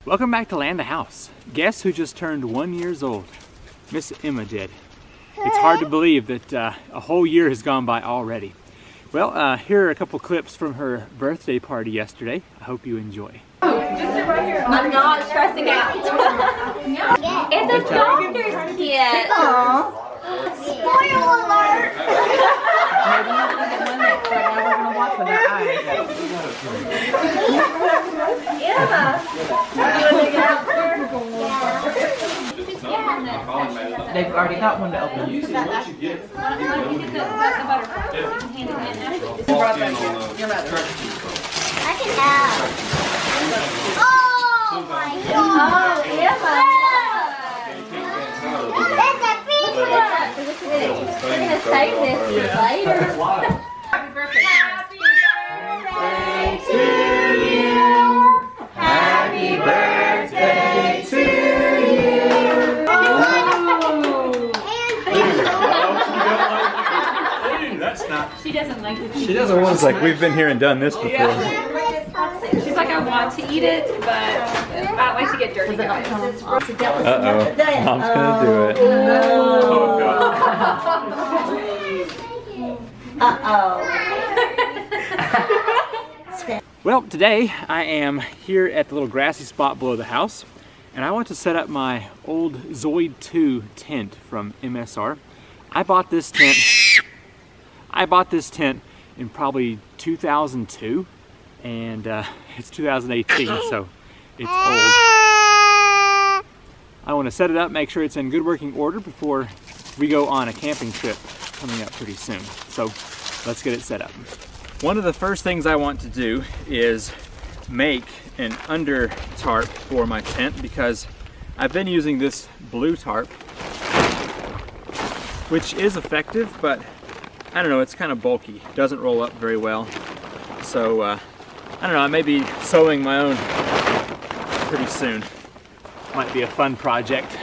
Welcome back to Land the House. Guess who just turned 1 year old? Miss Emma did. It's hard to believe that a whole year has gone by already. Well, here are a couple clips from her birthday party yesterday. I hope you enjoy. Just sit right here. I'm not stressing out. It's a doctor's kit. Spoil alert! Maybe you can get one next, but now we're going to watch with our eyes. Emma! You want to get out there? They've already got one to open. Why don't you get the butterfly? Hand it in. Your mother. I can have. Oh my God! Oh, Emma! That's a big one! We're going to save this for later. Happy birthday. Happy birthday to you. Happy birthday to you. That's not. She doesn't like it. She doesn't want. It's like we've been here and done this before. She's like, I want to eat it, but I like to get dirty. Uh-oh. Mom's gonna do it. Oh, Uh-oh. Well, today I am here at the little grassy spot below the house, and I want to set up my old Zoid 2 tent from MSR. I bought this tent in probably 2002, and it's 2018, so it's old. I want to set it up, make sure it's in good working order before we go on a camping trip coming up pretty soon. So let's get it set up. One of the first things I want to do is make an under tarp for my tent, because I've been using this blue tarp, which is effective, but I don't know, it's kind of bulky. It doesn't roll up very well. So I don't know, I may be sewing my own pretty soon. Might be a fun project.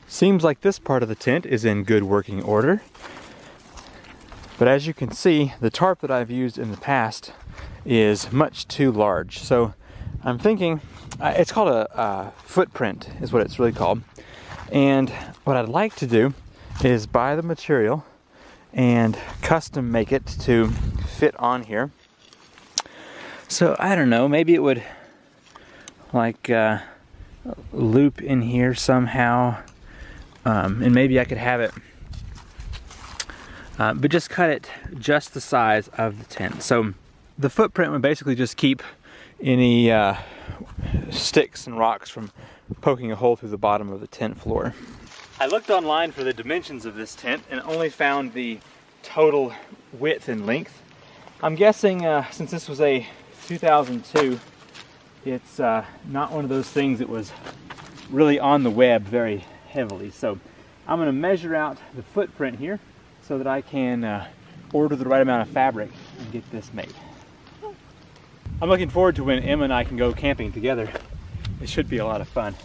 Seems like this part of the tent is in good working order. But as you can see, the tarp that I've used in the past is much too large. So I'm thinking, it's called a footprint is what it's really called. And what I'd like to do is buy the material and custom make it to fit on here. So I don't know, maybe it would like loop in here somehow. And maybe I could have it, but just cut it just the size of the tent. So the footprint would basically just keep any sticks and rocks from poking a hole through the bottom of the tent floor. I looked online for the dimensions of this tent and only found the total width and length. I'm guessing since this was a 2002, it's not one of those things that was really on the web very heavily. So I'm going to measure out the footprint here so that I can order the right amount of fabric and get this made. I'm looking forward to when Emma and I can go camping together. It should be a lot of fun.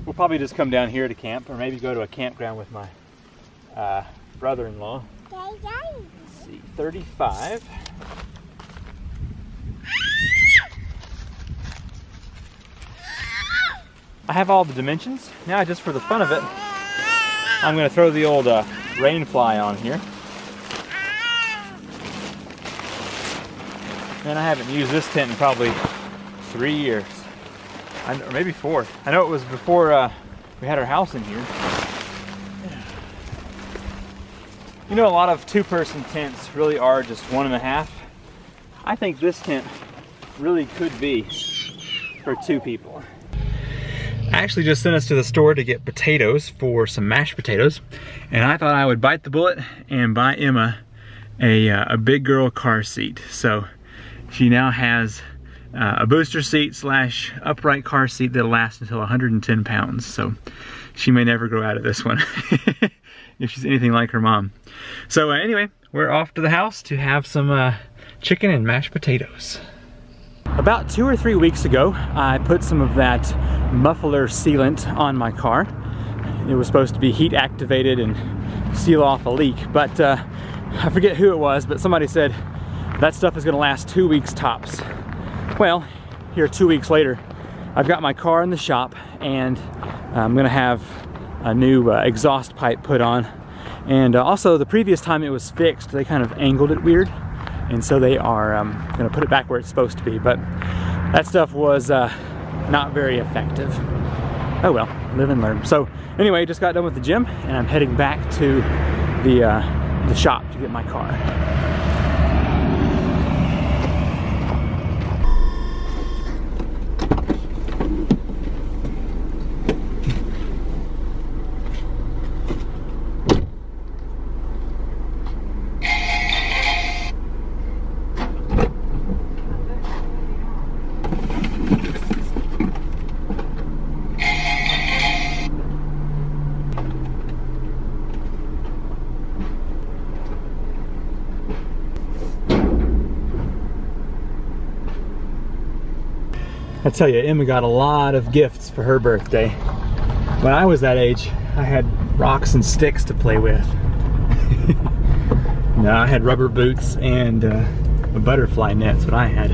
We'll probably just come down here to camp, or maybe go to a campground with my brother-in-law. Let's see, 35. I have all the dimensions. Now, just for the fun of it, I'm going to throw the old rain fly on here. And I haven't used this tent in probably 3 years. Or maybe 4. I know it was before we had our house in here. You know, a lot of two-person tents really are just 1.5. I think this tent really could be for 2 people. I actually just sent us to the store to get potatoes for some mashed potatoes, and I thought I would bite the bullet and buy Emma a big girl car seat. So she now has a booster seat slash upright car seat that'll last until 110 pounds. So she may never grow out of this one if she's anything like her mom. So anyway, we're off to the house to have some chicken and mashed potatoes. About 2 or 3 weeks ago, I put some of that muffler sealant on my car. It was supposed to be heat activated and seal off a leak, but I forget who it was, but somebody said that stuff is gonna last 2 weeks tops. Well, here 2 weeks later, I've got my car in the shop and I'm gonna have a new exhaust pipe put on. And also the previous time it was fixed, they kind of angled it weird. And so they are gonna put it back where it's supposed to be. But that stuff was not very effective. Oh well, live and learn. So anyway, just got done with the gym and I'm heading back to the shop to get my car. I tell you, Emma got a lot of gifts for her birthday. When I was that age, I had rocks and sticks to play with. No, I had rubber boots and a butterfly net. That's what I had.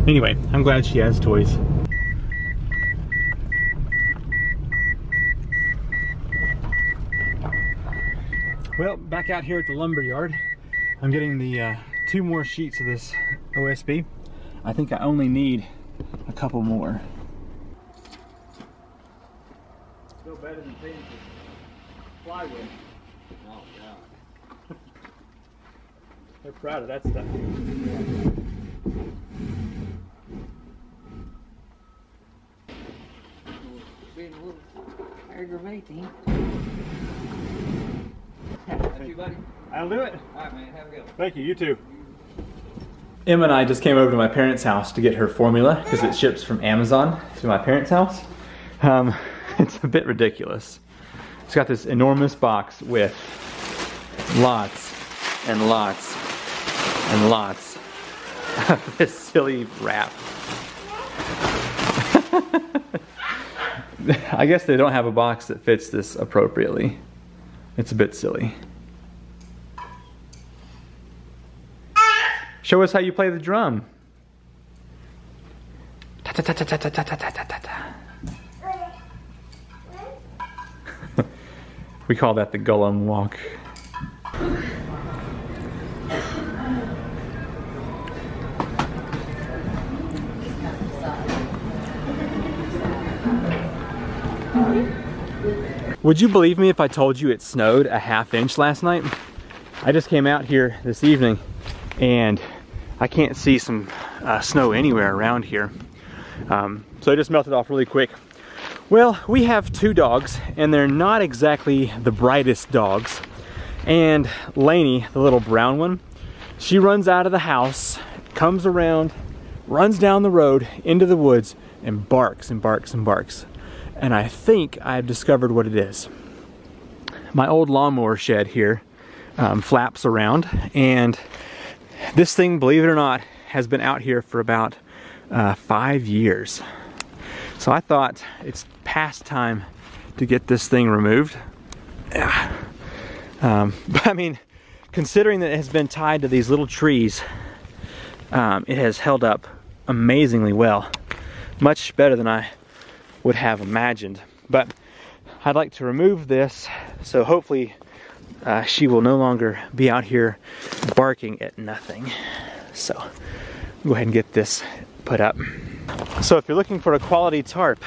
Anyway, I'm glad she has toys. Well, back out here at the lumber yard, I'm getting the 2 more sheets of this OSB. I think I only need a couple more. Still better than paying for plywood. Oh God. They're proud of that stuff. Being a little aggravating. Thank you, buddy. I'll do it. Alright, man, have a good one. Thank you, you too. Emma and I just came over to my parents' house to get her formula because it ships from Amazon to my parents' house. It's a bit ridiculous. It's got this enormous box with lots and lots and lots of this silly wrap. I guess they don't have a box that fits this appropriately. It's a bit silly. Show us how you play the drum. Ta ta ta ta ta ta ta ta ta ta. We call that the Gollum walk. Would you believe me if I told you it snowed a ½ inch last night? I just came out here this evening and I can't see some snow anywhere around here. So it just melted off really quick. Well, we have 2 dogs and they're not exactly the brightest dogs. And Lainey, the little brown one, she runs out of the house, comes around, runs down the road into the woods and barks and barks and barks. And I think I've discovered what it is. My old lawnmower shed here flaps around, and this thing, believe it or not, has been out here for about 5 years. So I thought it's past time to get this thing removed. But I mean, considering that it has been tied to these little trees, it has held up amazingly well. Much better than I would have imagined. But I'd like to remove this so hopefully she will no longer be out here barking at nothing. So go ahead and get this put up. So if you're looking for a quality tarp,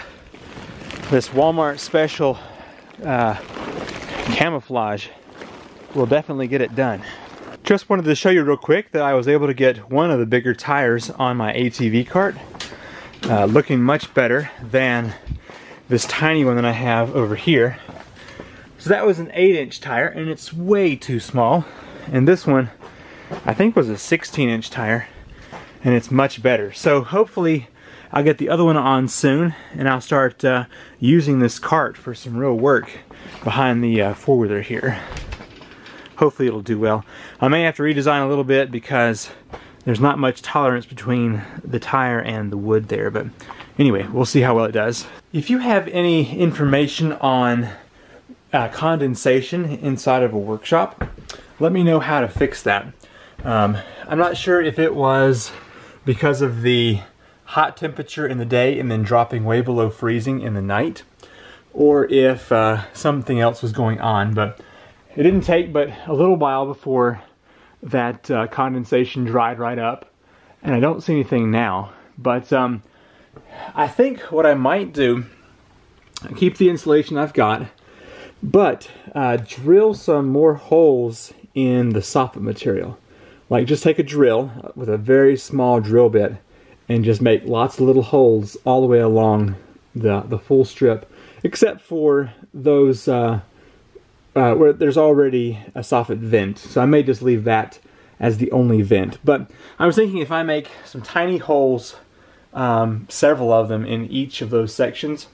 this Walmart special camouflage will definitely get it done. Just wanted to show you real quick that I was able to get one of the bigger tires on my ATV cart, looking much better than this tiny one that I have over here. So that was an 8-inch tire and it's way too small. And this one I think was a 16-inch tire and it's much better. So hopefully I'll get the other one on soon and I'll start using this cart for some real work behind the four-wheeler here. hopefully it'll do well. I may have to redesign a little bit because there's not much tolerance between the tire and the wood there, but anyway, we'll see how well it does. If you have any information on condensation inside of a workshop, let me know how to fix that. I'm not sure if it was because of the hot temperature in the day and then dropping way below freezing in the night, or if something else was going on, but it didn't take but a little while before that condensation dried right up, and I don't see anything now. But I think what I might do, keep the insulation I've got, but drill some more holes in the soffit material. Like, just take a drill with a very small drill bit and just make lots of little holes all the way along the full strip, except for those where there's already a soffit vent. So I may just leave that as the only vent. But I was thinking if I make some tiny holes, several of them in each of those sections,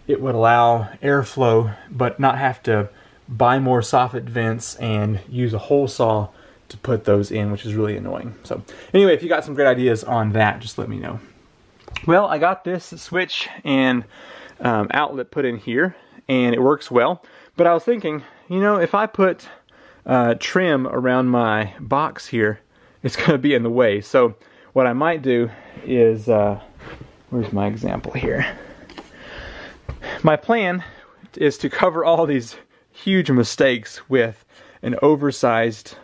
it would allow airflow, but not have to buy more soffit vents and use a hole saw to put those in, which is really annoying. So anyway, if you got some great ideas on that, just let me know. Well, I got this switch and outlet put in here, and it works well. But I was thinking, you know, if I put trim around my box here, it's going to be in the way. So what I might do is, where's my example here? My plan is to cover all these huge mistakes with an oversized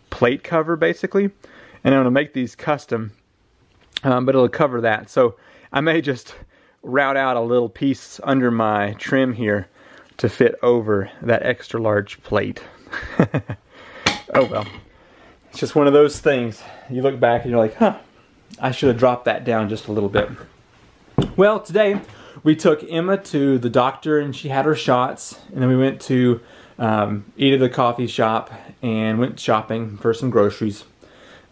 plate cover, basically, and I'm going to make these custom, but it'll cover that. So I may just route out a little piece under my trim here to fit over that extra large plate. Oh well, it's just one of those things. You look back and you're like, huh, I should have dropped that down just a little bit. Well, today we took Emma to the doctor and she had her shots, and then we went to eat at a coffee shop and went shopping for some groceries.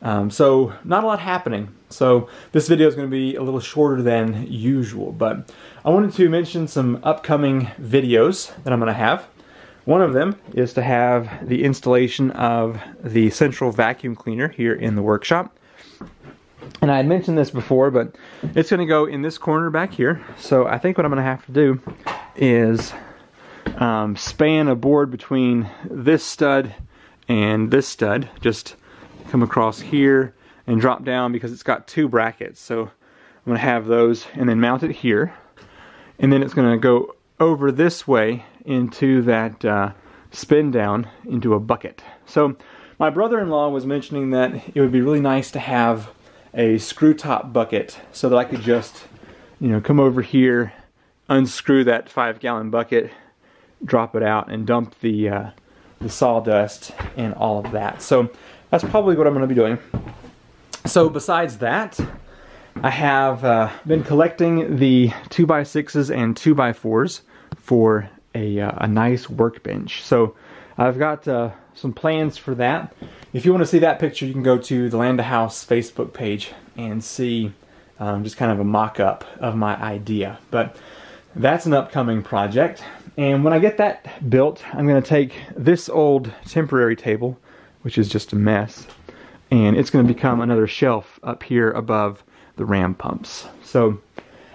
So not a lot happening. So this video is going to be a little shorter than usual, but I wanted to mention some upcoming videos that I'm going to have. One of them is to have the installation of the central vacuum cleaner here in the workshop. And I had mentioned this before, but it's going to go in this corner back here. So I think what I'm going to have to do is span a board between this stud and this stud, just come across here and drop down because it's got two brackets. So I'm going to have those and then mount it here, and then it's going to go over this way into that spin down into a bucket. So my brother-in-law was mentioning that it would be really nice to have a screw top bucket so that I could just, you know, come over here, unscrew that 5-gallon bucket, drop it out, and dump the sawdust and all of that. So that's probably what I'm going to be doing. So besides that, I have been collecting the 2x6s and 2x4s for a nice workbench. So I've got some plans for that. If you want to see that picture, you can go to the Land House Facebook page and see just kind of a mock-up of my idea. But that's an upcoming project. And when I get that built, I'm going to take this old temporary table, which is just a mess, and it's going to become another shelf up here above the ram pumps. So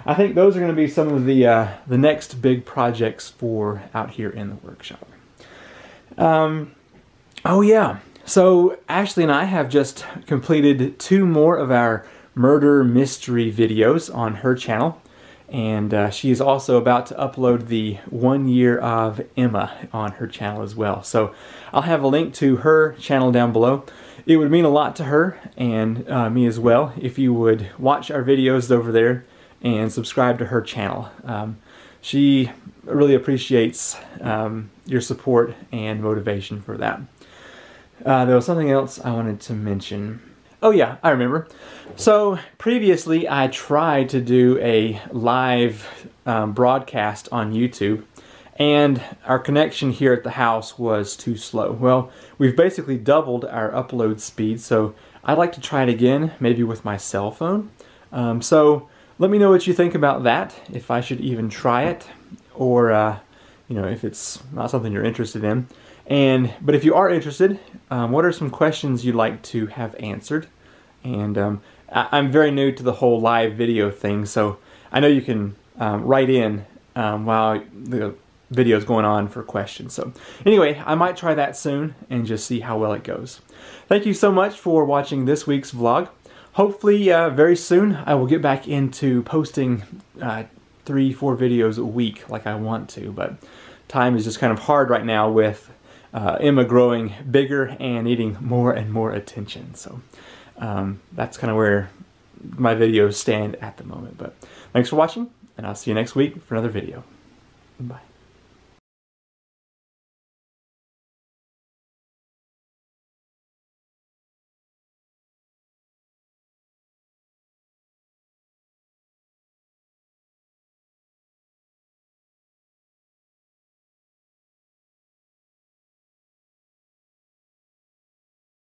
I think those are going to be some of the next big projects for out here in the workshop. Oh yeah, so Ashley and I have just completed 2 more of our murder mystery videos on her channel. And she is also about to upload the 1 year of Emma on her channel as well. So I'll have a link to her channel down below. It would mean a lot to her and me as well if you would watch our videos over there and subscribe to her channel. She really appreciates your support and motivation for that. There was something else I wanted to mention. Oh yeah, I remember. So previously I tried to do a live broadcast on YouTube, and our connection here at the house was too slow. Well, we've basically doubled our upload speed, so I'd like to try it again, maybe with my cell phone. So let me know what you think about that, if I should even try it, or you know, if it's not something you're interested in. But if you are interested, what are some questions you'd like to have answered? And I'm very new to the whole live video thing, so I know you can write in while the video is going on for questions. So anyway, I might try that soon and just see how well it goes. Thank you so much for watching this week's vlog. Hopefully very soon I will get back into posting 3-4 videos a week like I want to, but time is just kind of hard right now with Emma growing bigger and needing more and more attention. So that's kind of where my videos stand at the moment. But thanks for watching, and I'll see you next week for another video. Bye.